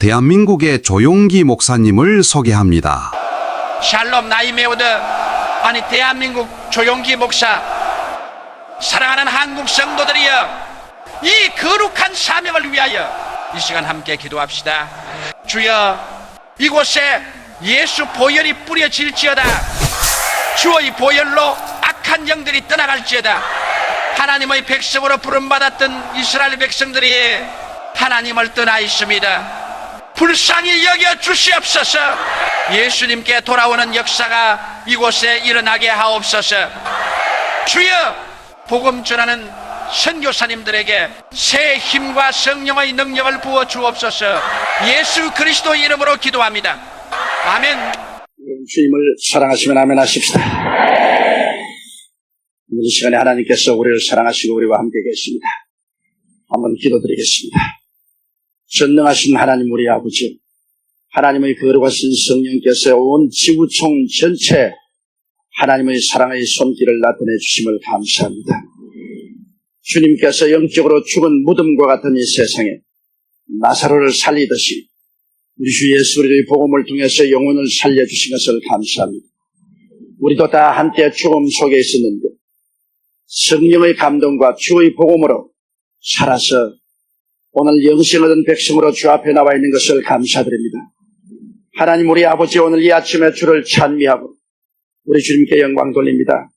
대한민국의 조용기 목사님을 소개합니다. 샬롬 나이메오드, 아니 대한민국 조용기 목사, 사랑하는 한국 성도들이여, 이 거룩한 사명을 위하여 이 시간 함께 기도합시다. 주여, 이곳에 예수 보혈이 뿌려질지어다. 주의 보혈로 악한 영들이 떠나갈지어다. 하나님의 백성으로 부름받았던 이스라엘 백성들이 하나님을 떠나 있습니다. 불쌍히 여겨 주시옵소서. 예수님께 돌아오는 역사가 이곳에 일어나게 하옵소서. 주여, 복음 전하는 선교사님들에게 새 힘과 성령의 능력을 부어 주옵소서. 예수 그리스도 이름으로 기도합니다. 아멘. 주님을 사랑하시면 아멘 하십시다. 오늘 이 시간에 하나님께서 우리를 사랑하시고 우리와 함께 계십니다. 한번 기도드리겠습니다. 전능하신 하나님 우리 아버지, 하나님의 거룩하신 성령께서 온 지구촌 전체에 하나님의 사랑의 손길을 나타내 주심을 감사합니다. 주님께서 영적으로 죽은 무덤과 같은 이 세상에 나사로를 살리듯이 우리 주 예수 그리스도의 복음을 통해서 영혼을 살려주신 것을 감사합니다. 우리도 다 한때 죽음 속에 있었는데 성령의 감동과 주의 복음으로 살아서 오늘 영생 얻은 백성으로 주 앞에 나와 있는 것을 감사드립니다. 하나님 우리 아버지, 오늘 이 아침에 주를 찬미하고 우리 주님께 영광 돌립니다.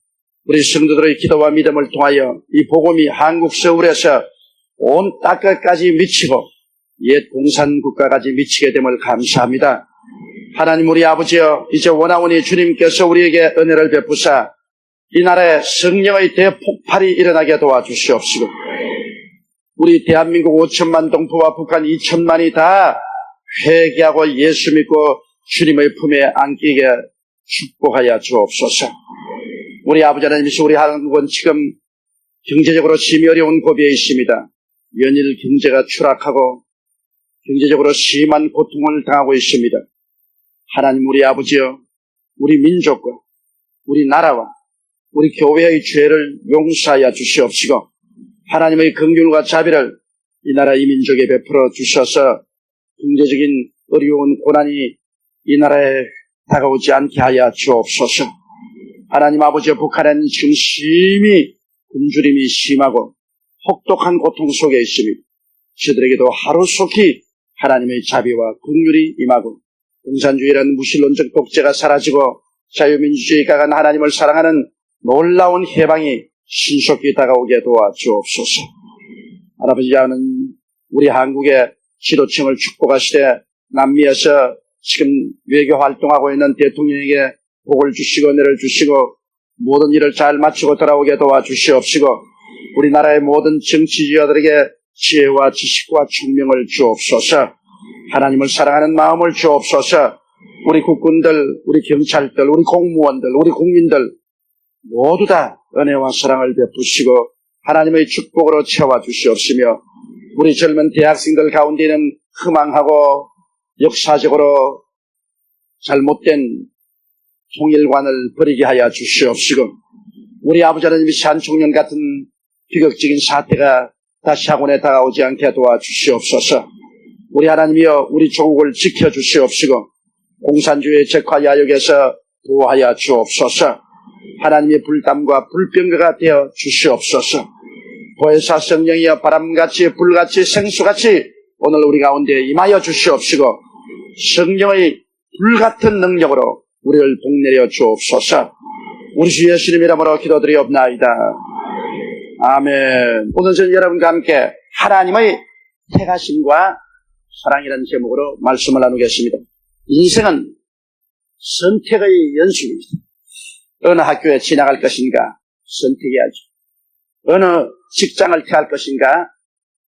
우리 성도들의 기도와 믿음을 통하여 이 복음이 한국 서울에서 온 땅끝까지 미치고 옛 공산국가까지 미치게 됨을 감사합니다. 하나님 우리 아버지여, 이제 원하오니 주님께서 우리에게 은혜를 베푸사 이 나라에 성령의 대폭발이 일어나게 도와주시옵시고, 우리 대한민국 5천만 동포와 북한 2천만이 다 회개하고 예수 믿고 주님의 품에 안기게 축복하여 주옵소서. 우리 아버지 하나님이시, 우리 한국은 지금 경제적으로 심히 어려운 고비에 있습니다. 연일 경제가 추락하고 경제적으로 심한 고통을 당하고 있습니다. 하나님 우리 아버지여, 우리 민족과 우리 나라와 우리 교회의 죄를 용서하여 주시옵시고, 하나님의 긍휼과 자비를 이 나라 이 민족에 베풀어 주셔서 경제적인 어려운 고난이 이 나라에 다가오지 않게 하여 주옵소서. 하나님 아버지여, 북한은 지금 심히 굶주림이 심하고 혹독한 고통 속에 있습니다. 저들에게도 하루속히 하나님의 자비와 긍휼이 임하고 공산주의라는 무신론적 독재가 사라지고 자유민주주의가 간 하나님을 사랑하는 놀라운 해방이 신속히 다가오게 도와주옵소서. 할아버지와는 우리 한국의 지도층을 축복하시되 남미에서 지금 외교 활동하고 있는 대통령에게 복을 주시고 은혜를 주시고 모든 일을 잘 마치고 돌아오게 도와주시옵시고, 우리나라의 모든 정치지도자들에게 지혜와 지식과 총명을 주옵소서. 하나님을 사랑하는 마음을 주옵소서. 우리 국군들, 우리 경찰들, 우리 공무원들, 우리 국민들 모두 다 은혜와 사랑을 베푸시고 하나님의 축복으로 채워주시옵시며, 우리 젊은 대학생들 가운데는 허망하고 역사적으로 잘못된 통일관을 버리게 하여 주시옵시고, 우리 아버지 하나님이 산청년 같은 비극적인 사태가 다시 학원에 다가오지 않게 도와주시옵소서. 우리 하나님이여, 우리 조국을 지켜주시옵시고 공산주의 적화 야욕에서 보호하여 주옵소서. 하나님의 불담과 불병거가 되어 주시옵소서. 보혜사 성령이여, 바람같이 불같이 생수같이 오늘 우리 가운데 임하여 주시옵시고 성령의 불같은 능력으로 우리를 복내려 주옵소서. 우리 주 예수님 이름으로 기도드리옵나이다. 아멘. 오늘 전 여러분과 함께 하나님의 택하심과 사랑이라는 제목으로 말씀을 나누겠습니다. 인생은 선택의 연속입니다. 어느 학교에 진학할 것인가 선택해야죠. 어느 직장을 택할 것인가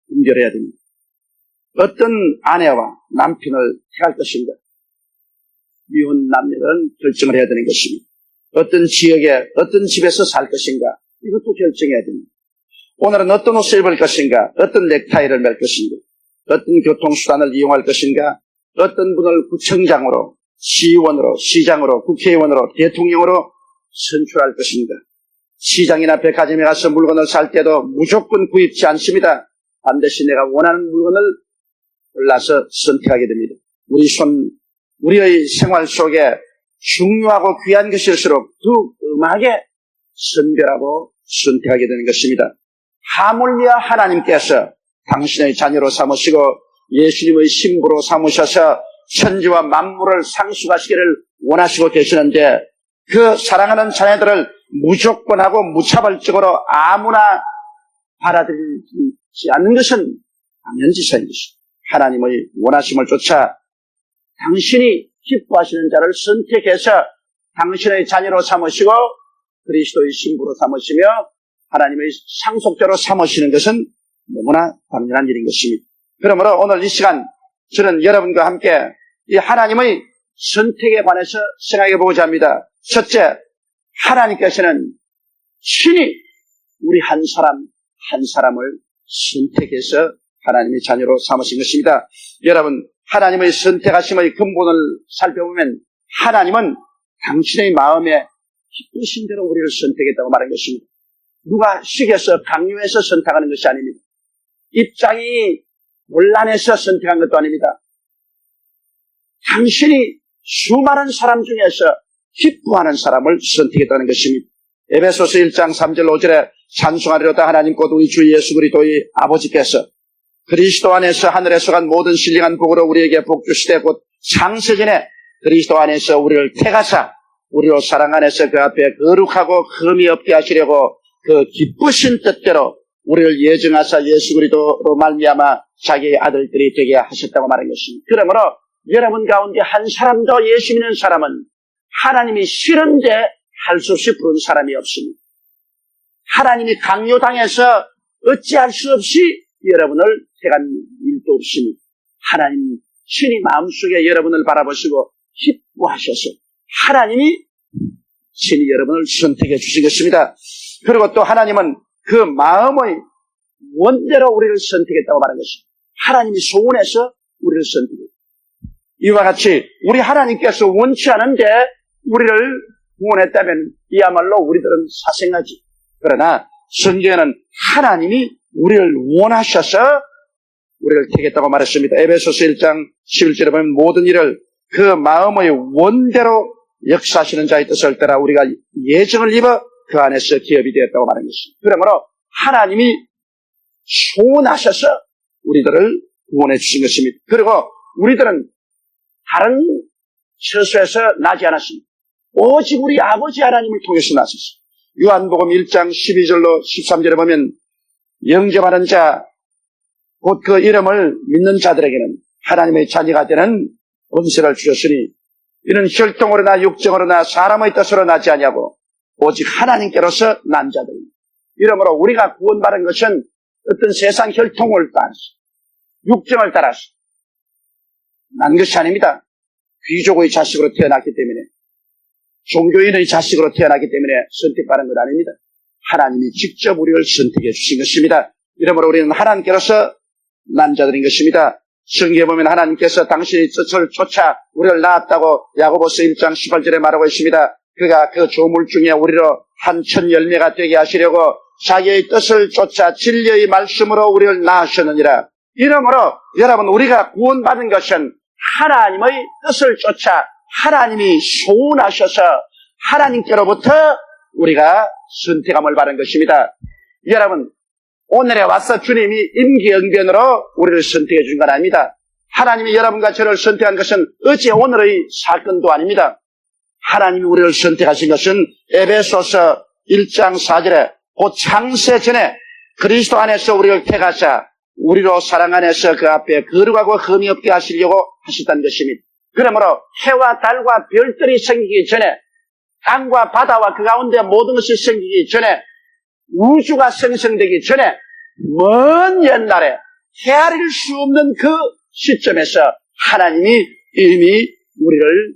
분별해야 됩니다. 어떤 아내와 남편을 택할 것인가 미혼 남녀는 결정을 해야 되는 것입니다. 어떤 지역에 어떤 집에서 살 것인가 이것도 결정해야 됩니다. 오늘은 어떤 옷을 입을 것인가, 어떤 넥타이를 맬 것인가, 어떤 교통수단을 이용할 것인가, 어떤 분을 구청장으로, 시의원으로, 시장으로, 국회의원으로, 대통령으로 선출할 것인가. 시장이나 백화점에 가서 물건을 살 때도 무조건 구입지 않습니다. 반드시 내가 원하는 물건을 골라서 선택하게 됩니다. 우리의 생활 속에 중요하고 귀한 것일수록 더 음하게 선별하고 선택하게 되는 것입니다. 하물며 하나님께서 당신의 자녀로 삼으시고 예수님의 신부로 삼으셔서 천지와 만물을 상속하시기를 원하시고 계시는데 그 사랑하는 자녀들을 무조건하고 무차별적으로 아무나 받아들이지 않는 것은 당연지사인 것입니다. 하나님의 원하심을 쫓아 당신이 기뻐하시는 자를 선택해서 당신의 자녀로 삼으시고 그리스도의 신부로 삼으시며 하나님의 상속자로 삼으시는 것은 너무나 당연한 일인 것입니다. 그러므로 오늘 이 시간 저는 여러분과 함께 이 하나님의 선택에 관해서 생각해 보고자 합니다. 첫째, 하나님께서는 친히 우리 한 사람을 선택해서 하나님의 자녀로 삼으신 것입니다. 여러분, 하나님의 선택하심의 근본을 살펴보면 하나님은 당신의 마음에 기쁘신 대로 우리를 선택했다고 말한 것입니다. 누가 시켜서 강요해서 선택하는 것이 아닙니다. 입장이 곤란해서 선택한 것도 아닙니다. 당신이 수많은 사람 중에서 기뻐하는 사람을 선택했다는 것입니다. 에베소서 1장 3절 5절에 찬송하리로다 하나님 곧 우리 주 예수 그리스도의 아버지께서 그리스도 안에서 하늘에 속한 모든 신령한 복으로 우리에게 복 주시되 곧 창세전에 그리스도 안에서 우리를 택하사 우리로 사랑 안에서 그 앞에 거룩하고 흠이 없게 하시려고 그 기쁘신 뜻대로 우리를 예정하사 예수 그리스도로 말미암아 자기의 아들들이 되게 하셨다고 말한 것입니다. 그러므로 여러분 가운데 한 사람도 예수 믿는 사람은 하나님이 싫은데 할 수 없이 부른 사람이 없습니다. 하나님이 강요당해서 어찌할 수 없이 여러분을 택한 일도 없습니다. 하나님 친히 마음속에 여러분을 바라보시고 기뻐하셔서 하나님이 친히 여러분을 선택해 주신 것입니다. 그리고 또 하나님은 그 마음의 원대로 우리를 선택했다고 말한 것입니다. 하나님이 소원해서 우리를 선택했습니다. 이와 같이 우리 하나님께서 원치 않은데 우리를 구원했다면 이야말로 우리들은 사생하지. 그러나 성경에는 하나님이 우리를 원하셔서 우리를 택했다고 말했습니다. 에베소서 1장 11절에 보면 모든 일을 그 마음의 원대로 역사하시는 자의 뜻을 따라 우리가 예정을 입어 그 안에서 기업이 되었다고 말한 것입니다. 그러므로 하나님이 소원하셔서 우리들을 구원해 주신 것입니다. 그리고 우리들은 다른 처소에서 나지 않았습니다. 오직 우리 아버지 하나님을 통해서 나섰습니다. 요한복음 1장 12절로 13절에 보면 영접하는 자, 곧 그 이름을 믿는 자들에게는 하나님의 자녀가 되는 권세를 주셨으니 이는 혈통으로나 육정으로나 사람의 뜻으로 나지 아니하고 오직 하나님께로서 난 자들입니다. 이러므로 우리가 구원받은 것은 어떤 세상 혈통을 따라서 육정을 따라서 난 것이 아닙니다. 귀족의 자식으로 태어났기 때문에 종교인의 자식으로 태어났기 때문에 선택받은 것 아닙니다. 하나님이 직접 우리를 선택해 주신 것입니다. 이러므로 우리는 하나님께로서 난 자들인 것입니다. 성경에 보면 하나님께서 당신의 뜻을 쫓아 우리를 낳았다고 야고보서 1장 18절에 말하고 있습니다. 그가 그 조물 중에 우리로 한 천 열매가 되게 하시려고 자기의 뜻을 쫓아 진리의 말씀으로 우리를 낳으셨느니라. 이러므로 여러분 우리가 구원받은 것은 하나님의 뜻을 쫓아 하나님이 소원하셔서 하나님께로부터 우리가 선택함을 받은 것입니다. 여러분 오늘에 와서 주님이 임기응변으로 우리를 선택해 준 건 아닙니다. 하나님이 여러분과 저를 선택한 것은 어제 오늘의 사건도 아닙니다. 하나님이 우리를 선택하신 것은 에베소서 1장 4절에 곧 창세 전에 그리스도 안에서 우리를 택하사 우리로 사랑 안에서 그 앞에 거룩하고 흠이 없게 하시려고 하셨다는 것입니다. 그러므로 해와 달과 별들이 생기기 전에 땅과 바다와 그 가운데 모든 것이 생기기 전에 우주가 생성되기 전에 먼 옛날에 헤아릴 수 없는 그 시점에서 하나님이 이미 우리를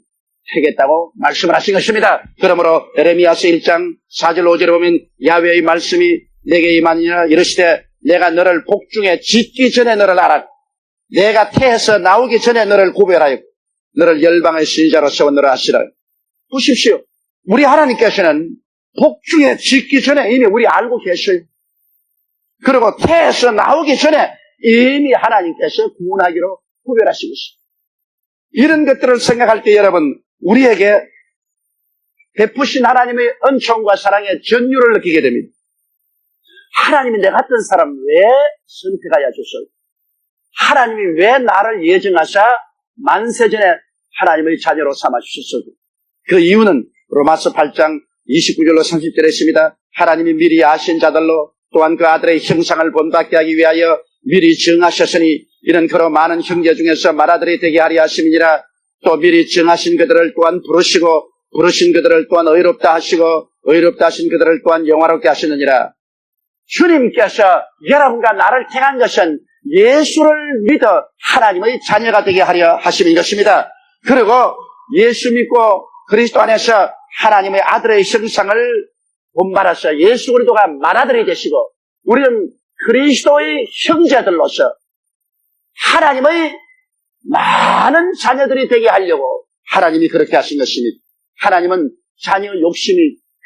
택했다고 말씀을 하신 것입니다. 그러므로 에레미야서 1장 4절 5절에 보면 야훼의 말씀이 내게 임하니라 이르시되 내가 너를 복중에 짓기 전에 너를 알았고 내가 태에서 나오기 전에 너를 구별하였고 너를 열방의 신자로 세워 너를 하시라. 보십시오. 우리 하나님께서는 복중에 짓기 전에 이미 우리 알고 계셔요. 그리고 태에서 나오기 전에 이미 하나님께서 구원하기로 구별하신 것입니다. 이런 것들을 생각할 때 여러분, 우리에게 베푸신 하나님의 은총과 사랑의 전율을 느끼게 됩니다. 하나님이 내 같은 사람 왜 선택하여 주셨을까? 하나님이 왜 나를 예정하사 만세전에 하나님의 자녀로 삼아주셨을까? 그 이유는 로마서 8장 29절로 30절에 있습니다. 하나님이 미리 아신 자들로 또한 그 아들의 형상을 본받게 하기 위하여 미리 정하셨으니 이는 그로 많은 형제 중에서 맏아들이 되게 하려 하심이니라. 또 미리 정하신 그들을 또한 부르시고 부르신 그들을 또한 의롭다 하시고 의롭다 하신 그들을 또한 영화롭게 하시느니라. 주님께서 여러분과 나를 택한 것은 예수를 믿어 하나님의 자녀가 되게 하려 하심인 것입니다. 그리고 예수 믿고 그리스도 안에서 하나님의 아들의 형상을 본받아서 예수 그리스도가 맏아들이 되시고 우리는 그리스도의 형제들로서 하나님의 많은 자녀들이 되게 하려고 하나님이 그렇게 하신 것입니다. 하나님은 자녀 욕심이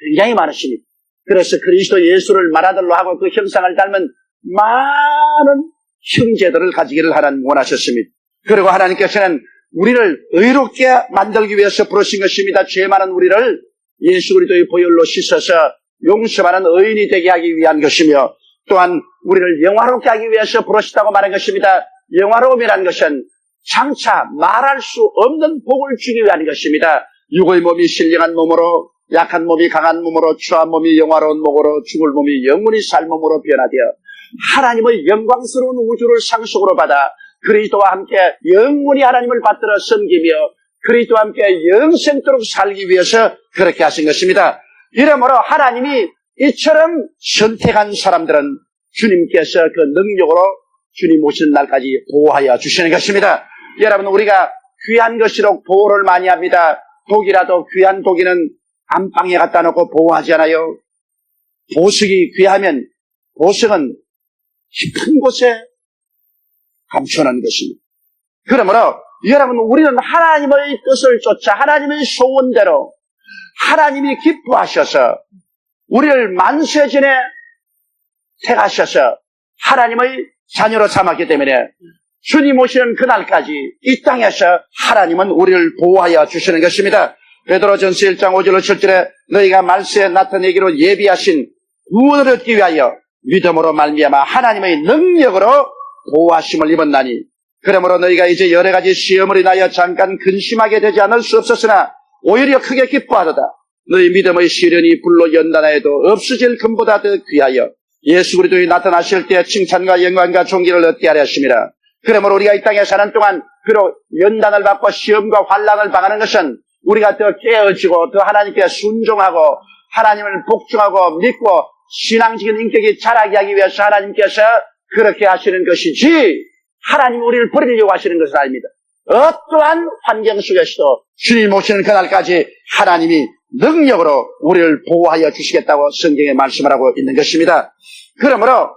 굉장히 많으십니다. 그래서 그리스도 예수를 맏아들로 하고 그 형상을 닮은 많은 형제들을 가지기를 하나님 원하셨습니다. 그리고 하나님께서는 우리를 의롭게 만들기 위해서 부르신 것입니다. 죄 많은 우리를 예수 그리스도의 보혈로 씻어서 용서받는 의인이 되게 하기 위한 것이며 또한 우리를 영화롭게 하기 위해서 부르셨다고 말한 것입니다. 영화로움이라는 것은 장차 말할 수 없는 복을 주기 위한 것입니다. 육의 몸이 신령한 몸으로 약한 몸이 강한 몸으로 추한 몸이 영화로운 몸으로 죽을 몸이 영원히 살 몸으로 변화되어 하나님의 영광스러운 우주를 상속으로 받아 그리스도와 함께 영원히 하나님을 받들어 섬기며 그리스도와 함께 영생토록 살기 위해서 그렇게 하신 것입니다. 이러므로 하나님이 이처럼 선택한 사람들은 주님께서 그 능력으로 주님 오시는 날까지 보호하여 주시는 것입니다. 여러분, 우리가 귀한 것이록 보호를 많이 합니다. 독이라도 귀한 독이는 안방에 갖다 놓고 보호하지 않아요. 보석이 귀하면 보석은 깊은 곳에 감춰놓은 것입니다. 그러므로 여러분, 우리는 하나님의 뜻을 쫓아 하나님의 소원대로 하나님이 기뻐하셔서 우리를 만세전에 택하셔서 하나님의 자녀로 삼았기 때문에 주님 오시는 그날까지 이 땅에서 하나님은 우리를 보호하여 주시는 것입니다. 베드로전서 1장 5절로 7절에 너희가 말세에 나타내기로 예비하신 구원을 얻기 위하여 믿음으로 말미암아 하나님의 능력으로 보호하심을 입었나니 그러므로 너희가 이제 여러 가지 시험을 인하여 잠깐 근심하게 되지 않을 수 없었으나 오히려 크게 기뻐하도다. 너희 믿음의 시련이 불로 연단하여도 없어질 금보다 더 귀하여 예수 그리스도의 나타나실 때 칭찬과 영광과 존귀를 얻게 하려 하심이라. 그러므로 우리가 이 땅에 사는 동안 비록 연단을 받고 시험과 환난을 당하는 것은 우리가 더 깨어지고 더 하나님께 순종하고 하나님을 복종하고 믿고 신앙적인 인격이 자라게 하기 위해서 하나님께서 그렇게 하시는 것이지 하나님이 우리를 버리려고 하시는 것은 아닙니다. 어떠한 환경 속에서도 주님 오시는 그날까지 하나님이 능력으로 우리를 보호하여 주시겠다고 성경에 말씀을 하고 있는 것입니다. 그러므로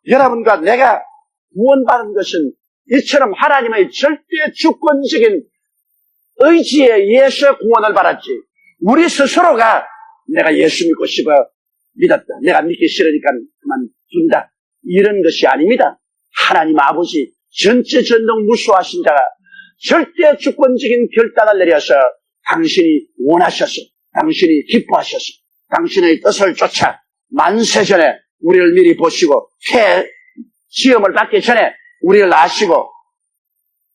여러분과 내가 구원받은 것은 이처럼 하나님의 절대 주권적인 의지에 의해서 구원을 받았지 우리 스스로가 내가 예수 믿고 싶어 믿었다. 내가 믿기 싫으니까 그만둔다. 이런 것이 아닙니다. 하나님 아버지 전체전능 무수하신 자가 절대 주권적인 결단을 내려서 당신이 원하셔서 당신이 기뻐하셔서 당신의 뜻을 쫓아 만세전에 우리를 미리 보시고 시험을 받기 전에 우리를 아시고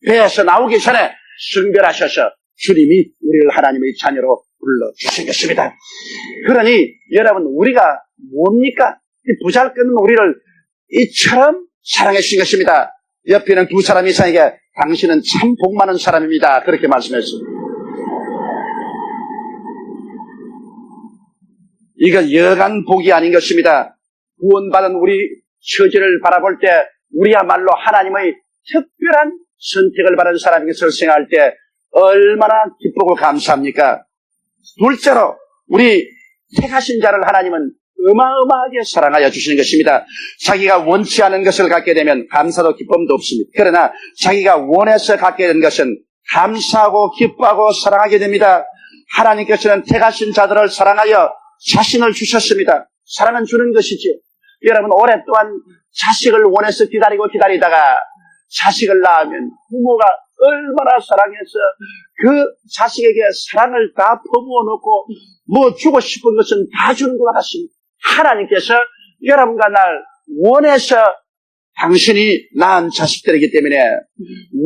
배에서 나오기 전에 성별하셔서 주님이 우리를 하나님의 자녀로 불러주신 것입니다. 그러니 여러분 우리가 뭡니까? 이 보잘것없는 우리를 이처럼 사랑해 주신 것입니다. 옆에 있는 두 사람 이상에게 당신은 참 복 많은 사람입니다. 그렇게 말씀했습니다. 이건 여간 복이 아닌 것입니다. 구원받은 우리 처지를 바라볼 때 우리야말로 하나님의 특별한 선택을 받은 사람인 것을 생각할 때 얼마나 기쁘고 감사합니까? 둘째로 우리 택하신 자를 하나님은 어마어마하게 사랑하여 주시는 것입니다. 자기가 원치 않은 것을 갖게 되면 감사도 기쁨도 없습니다. 그러나 자기가 원해서 갖게 된 것은 감사하고 기뻐하고 사랑하게 됩니다. 하나님께서는 택하신 자들을 사랑하여 자신을 주셨습니다. 사랑은 주는 것이지. 여러분 오랫동안 자식을 원해서 기다리다가 자식을 낳으면 부모가 얼마나 사랑해서 그 자식에게 사랑을 다 퍼부어 놓고 뭐 주고 싶은 것은 다 주는 것 같습니다. 하나님께서 여러분과 날 원해서 당신이 낳은 자식들이기 때문에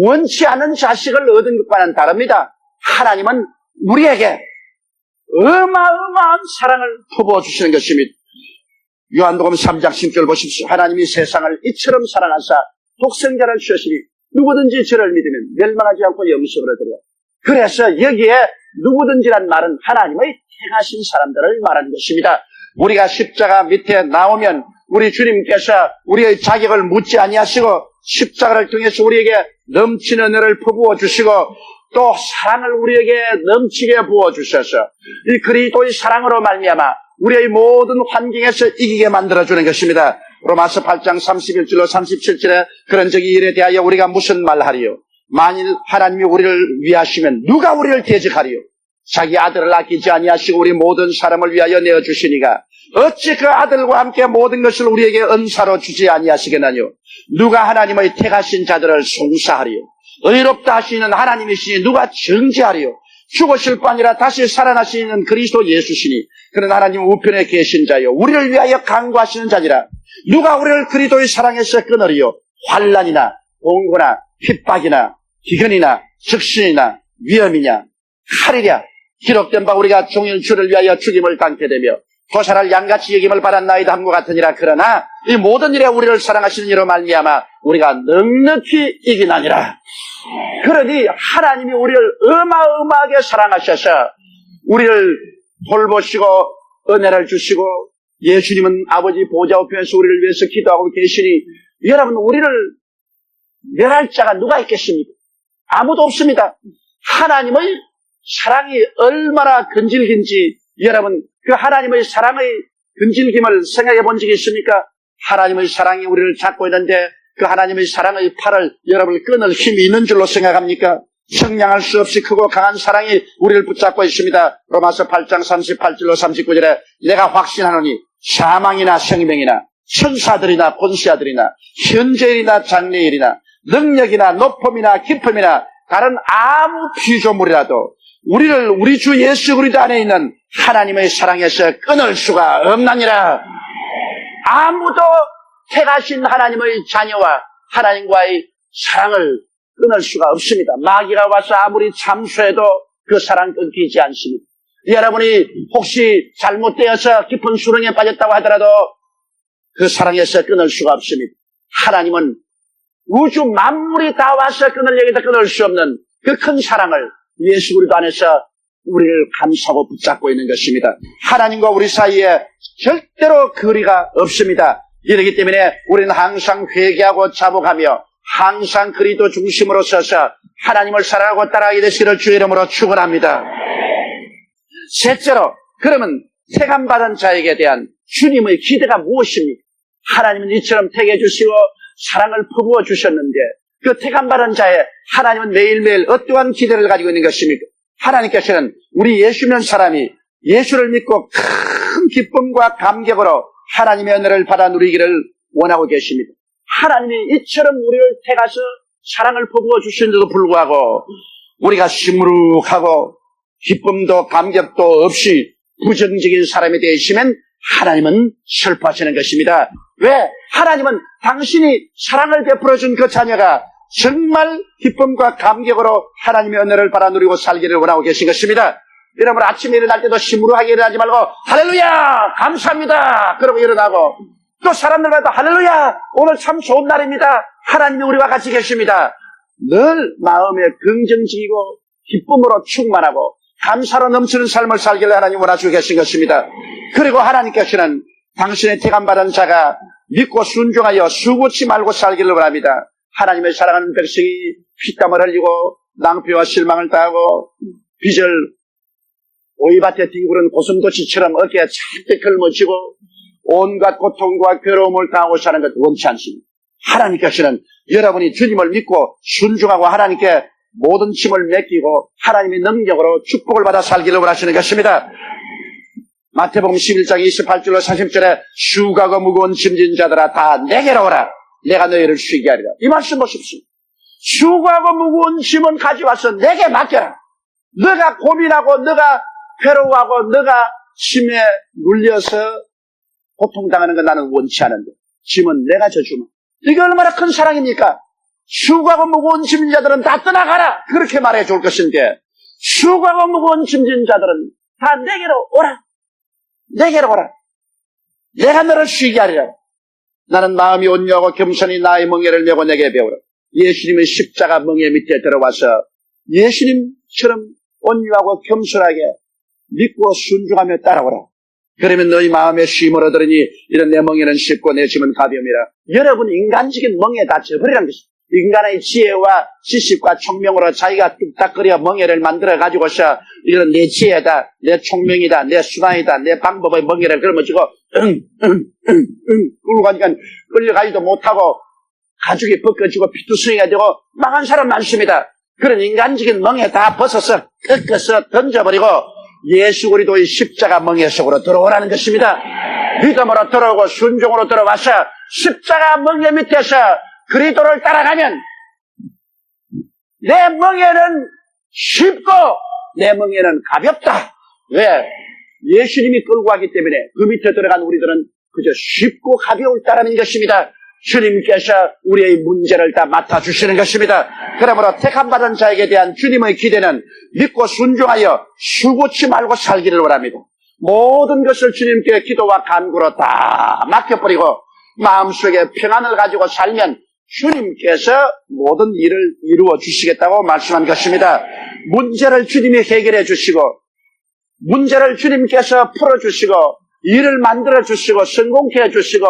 원치 않은 자식을 얻은 것과는 다릅니다. 하나님은 우리에게 어마어마한 사랑을 퍼부어 주시는 것입니다. 요한복음 3장 10절 보십시오. 하나님이 세상을 이처럼 사랑하사 독생자를 주시니 누구든지 저를 믿으면 멸망하지 않고 영생을 얻으리라. 그래서 여기에 누구든지란 말은 하나님의 택하신 사람들을 말하는 것입니다. 우리가 십자가 밑에 나오면 우리 주님께서 우리의 자격을 묻지 아니하시고 십자가를 통해서 우리에게 넘치는 은혜를 퍼부어 주시고 또 사랑을 우리에게 넘치게 부어주셔서 이 그리스도의 사랑으로 말미암아 우리의 모든 환경에서 이기게 만들어주는 것입니다. 로마서 8장 31절로 37절에 그런 적이 일에 대하여 우리가 무슨 말하리요? 만일 하나님이 우리를 위하시면 누가 우리를 대적하리요? 자기 아들을 아끼지 아니하시고 우리 모든 사람을 위하여 내어주시니가 어찌 그 아들과 함께 모든 것을 우리에게 은사로 주지 아니하시겠나요? 누가 하나님의 택하신 자들을 송사하리요? 의롭다 하시는 하나님이시니 누가 정죄하리요? 죽으실 뿐 아니라 다시 살아나시는 그리스도 예수시니 그는 하나님 우편에 계신 자요 우리를 위하여 간구하시는 자니라. 누가 우리를 그리스도의 사랑에서 끊으리요? 환난이나 공고나 핍박이나 기근이나 적신이나 위험이냐 칼이랴. 기록된 바 우리가 종일 주를 위하여 죽임을 당케 되며 도살할 양같이 여김을 받았나이다 함과 같으니라. 그러나 이 모든 일에 우리를 사랑하시는 이로 말미암아 우리가 넉넉히 이기나니라. 그러니 하나님이 우리를 어마어마하게 사랑하셔서 우리를 돌보시고 은혜를 주시고 예수님은 아버지 보좌 우편에서 우리를 위해서 기도하고 계시니 여러분 우리를 멸할 자가 누가 있겠습니까? 아무도 없습니다. 하나님의 사랑이 얼마나 근질긴지 여러분 그 하나님의 사랑의 근질김을 생각해 본 적이 있습니까? 하나님의 사랑이 우리를 잡고 있는데 그 하나님의 사랑의 팔을 여러분을 끊을 힘이 있는 줄로 생각합니까? 형량할 수 없이 크고 강한 사랑이 우리를 붙잡고 있습니다. 로마서 8장 38절로 39절에 내가 확신하노니 사망이나 생명이나 천사들이나 권세자들이나 현재일이나 장래일이나 능력이나 높음이나 깊음이나 다른 아무 피조물이라도 우리를 우리 주 예수 그리스도 안에 있는 하나님의 사랑에서 끊을 수가 없나니라. 아무도 택하신 하나님의 자녀와 하나님과의 사랑을 끊을 수가 없습니다. 마귀가 와서 아무리 참수해도 그 사랑 끊기지 않습니다. 여러분이 혹시 잘못되어서 깊은 수렁에 빠졌다고 하더라도 그 사랑에서 끊을 수가 없습니다. 하나님은 우주 만물이 다 와서 끊으려고 끊을 수 없는 그 큰 사랑을 예수 그리스도 안에서 우리를 감싸고 붙잡고 있는 것입니다. 하나님과 우리 사이에 절대로 거리가 없습니다. 이러기 때문에 우리는 항상 회개하고 자복하며 항상 그리스도 중심으로 서서 하나님을 사랑하고 따라가게 되시기를 주의 이름으로 축원합니다. 셋째로 그러면 택함받은 자에게 대한 주님의 기대가 무엇입니까? 하나님은 이처럼 택해 주시고 사랑을 퍼부어 주셨는데 그 택함받은 자에 하나님은 매일매일 어떠한 기대를 가지고 있는 것입니까? 하나님께서는 우리 예수 믿는 사람이 예수를 믿고 큰 기쁨과 감격으로 하나님의 은혜를 받아 누리기를 원하고 계십니다. 하나님이 이처럼 우리를 택하셔 사랑을 퍼부어 주시는데도 불구하고 우리가 시무룩하고 기쁨도 감격도 없이 부정적인 사람이 되시면 하나님은 슬퍼하시는 것입니다. 왜? 하나님은 당신이 사랑을 베풀어준 그 자녀가 정말 기쁨과 감격으로 하나님의 은혜를 받아 누리고 살기를 원하고 계신 것입니다. 여러분 아침에 일어날 때도 시무룩하게 일어나지 말고 할렐루야 감사합니다 그러고 일어나고 또 사람들마다 할렐루야 오늘 참 좋은 날입니다 하나님이 우리와 같이 계십니다. 늘 마음에 긍정적이고 기쁨으로 충만하고 감사로 넘치는 삶을 살기를 하나님 원하시고 계신 것입니다. 그리고 하나님께서는 당신의 택함받은 자가 믿고 순종하여 수고치 말고 살기를 원합니다. 하나님의 사랑하는 백성이 피땀을 흘리고 낭패와 실망을 당하고 빚을 오이밭에 뒹구른 고슴도치처럼 어깨에 잔뜩 짊어지고 온갖 고통과 괴로움을 당하고 사는 것 원치 않습니다. 하나님께서는 여러분이 주님을 믿고 순종하고 하나님께 모든 짐을 맡기고 하나님의 능력으로 축복을 받아 살기를 원하시는 것입니다. 마태복음 11장 28절로 30절에 수고하고 무거운 짐진 자들아 다 내게로 오라 내가 너희를 쉬게 하리라. 이 말씀 보십시오. 수고하고 무거운 짐은 가져와서 내게 맡겨라. 너가 고민하고 너가 괴로워하고 너가 짐에 눌려서 고통당하는 건 나는 원치 않은데 짐은 내가 져주마. 이게 얼마나 큰 사랑입니까? 수고하고 무거운 짐진 자들은 다 떠나가라. 그렇게 말해 줄 것인데 수고하고 무거운 짐진 자들은 다 내게로 오라. 내게로 오라. 내가 너를 쉬게 하리라. 나는 마음이 온유하고 겸손히 나의 멍에를 메고 내게 배우라. 예수님의 십자가 멍에 밑에 들어와서 예수님처럼 온유하고 겸손하게 믿고 순종하며 따라오라. 그러면 너희 마음에 쉼을 얻으리니 이런 내 멍에는 쉽고 내 짐은 가벼움이라. 여러분 인간적인 멍에 다 져버리라는 것입니다. 인간의 지혜와 지식과 총명으로 자기가 뚝딱거려 멍에를 만들어 가지고서 이런 내 지혜다, 내 총명이다, 내 수단이다, 내 방법의 멍에를 그러면지고 끌고 가니까 끌려가지도 못하고 가죽이 벗겨지고 피투성이가 되고 망한 사람 많습니다. 그런 인간적인 멍에 다 벗어서 꺾어서 던져버리고 예수 그리스도의 십자가 멍에 속으로 들어오라는 것입니다. 믿음으로 들어오고 순종으로 들어와서 십자가 멍에 밑에서 그리스도를 따라가면 내 멍에는 쉽고 내 멍에는 가볍다. 왜? 예수님이 끌고 가기 때문에 그 밑에 들어간 우리들은 그저 쉽고 가벼울다라는 것입니다. 주님께서 우리의 문제를 다 맡아주시는 것입니다. 그러므로 택함받은 자에게 대한 주님의 기대는 믿고 순종하여 수고치 말고 살기를 원합니다. 모든 것을 주님께 기도와 간구로 다 맡겨버리고 마음속에 평안을 가지고 살면 주님께서 모든 일을 이루어 주시겠다고 말씀한 것입니다. 문제를 주님이 해결해 주시고 문제를 주님께서 풀어주시고 일을 만들어 주시고 성공케 해주시고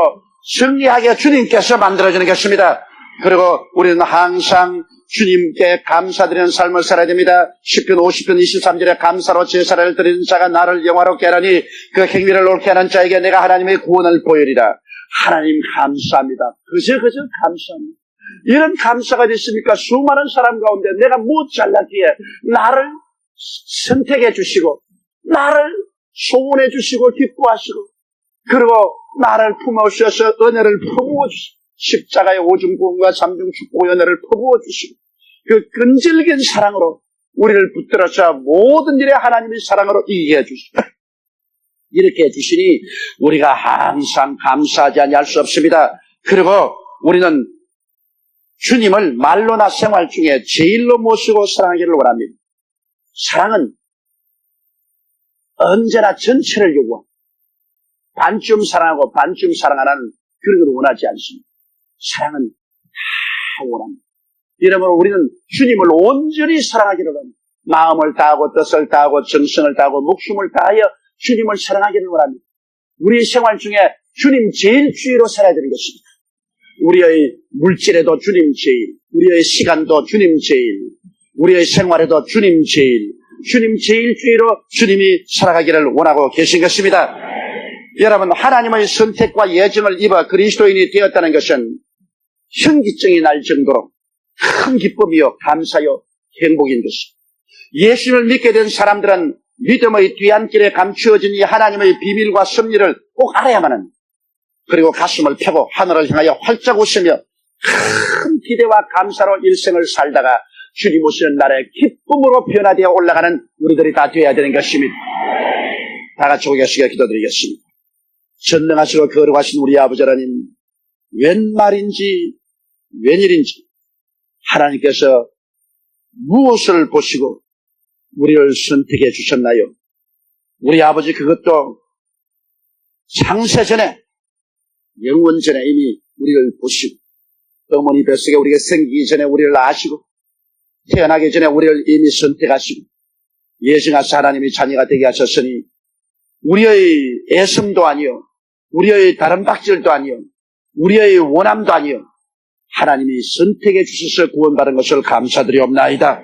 승리하게 주님께서 만들어주는 것입니다. 그리고 우리는 항상 주님께 감사드리는 삶을 살아야 됩니다. 시편 50편 23절에 감사로 제사를 드리는 자가 나를 영화롭게 하라니 그 행위를 옳게 하는 자에게 내가 하나님의 구원을 보이리라. 하나님 감사합니다. 그저 감사합니다. 이런 감사가 됐습니까? 수많은 사람 가운데 내가 못 잘났기에 나를 선택해 주시고 나를 소원해 주시고 기뻐하시고 그리고 나를 품어주셔서 은혜를 퍼부어 주시고 십자가의 오중구원과 삼중축복의 은혜를 퍼부어 주시고 그 끈질긴 사랑으로 우리를 붙들어서 모든 일에 하나님의 사랑으로 이기게 해주시고 이렇게 해주시니 우리가 항상 감사하지 아니할 수 없습니다. 그리고 우리는 주님을 말로나 생활 중에 제일로 모시고 사랑하기를 원합니다. 사랑은 언제나 전체를 요구합니다. 반쯤 사랑하고 반쯤 사랑 안 하는 그런 걸 원하지 않습니다. 사랑은 다 원합니다. 이러므로 우리는 주님을 온전히 사랑하기를 원합니다. 마음을 다하고 뜻을 다하고 정성을 다하고 목숨을 다하여 주님을 사랑하기를 원합니다. 우리 생활 중에 주님 제일주의로 살아야 되는 것입니다. 우리의 물질에도 주님 제일, 우리의 시간도 주님 제일, 우리의 생활에도 주님 제일, 주님 제일주의로 주님이 살아가기를 원하고 계신 것입니다. 여러분, 하나님의 선택과 예정을 입어 그리스도인이 되었다는 것은 현기증이 날 정도로 큰 기쁨이요, 감사요, 행복인 것입니다. 예수님을 믿게 된 사람들은 믿음의 뒤안길에 감추어진 이 하나님의 비밀과 섭리를 꼭 알아야만 합니다. 그리고 가슴을 펴고 하늘을 향하여 활짝 웃으며 큰 기대와 감사로 일생을 살다가 주님 오시는 날에 기쁨으로 변화되어 올라가는 우리들이 다 되어야 되는 것입니다. 다 같이 고개숙여 기도드리겠습니다. 전능하시고 거룩하신 우리 아버지 하나님, 웬 말인지 웬일인지 하나님께서 무엇을 보시고 우리를 선택해 주셨나요? 우리 아버지 그것도 창세전에 영원전에 이미 우리를 보시고 어머니 뱃속에 우리가 생기기 전에 우리를 아시고 태어나기 전에 우리를 이미 선택하시고 예정하사 하나님의 자녀가 되게 하셨으니 우리의 애씀도 아니요 우리의 다른 박질도 아니요 우리의 원함도 아니요 하나님이 선택해 주셔서 구원받은 것을 감사드리옵나이다.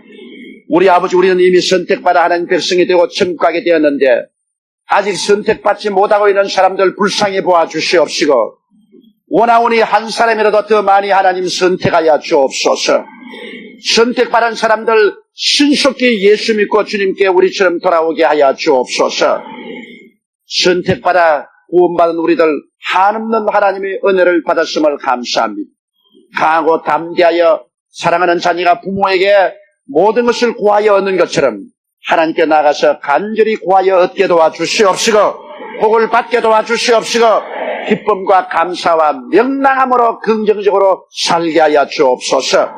우리 아버지 우리는 이미 선택받아 하나님 백성이 되고 천국 가게 되었는데 아직 선택받지 못하고 있는 사람들 불쌍히 보아 주시옵시고 원하오니 한 사람이라도 더 많이 하나님 선택하여 주옵소서. 선택받은 사람들 신속히 예수 믿고 주님께 우리처럼 돌아오게 하여 주옵소서. 선택받아 구원받은 우리들 한없는 하나님의 은혜를 받았음을 감사합니다. 강하고 담대하여 사랑하는 자녀가 부모에게 모든 것을 구하여 얻는 것처럼 하나님께 나가서 간절히 구하여 얻게 도와주시옵시고 복을 받게 도와주시옵시고 기쁨과 감사와 명랑함으로 긍정적으로 살게 하여 주옵소서.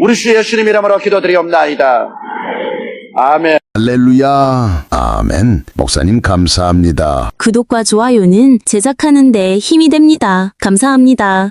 우리 주 예수님 이름으로 기도드리옵나이다. 아멘. 할렐루야. 아멘. 목사님 감사합니다. 구독과 좋아요는 제작하는 데 힘이 됩니다. 감사합니다.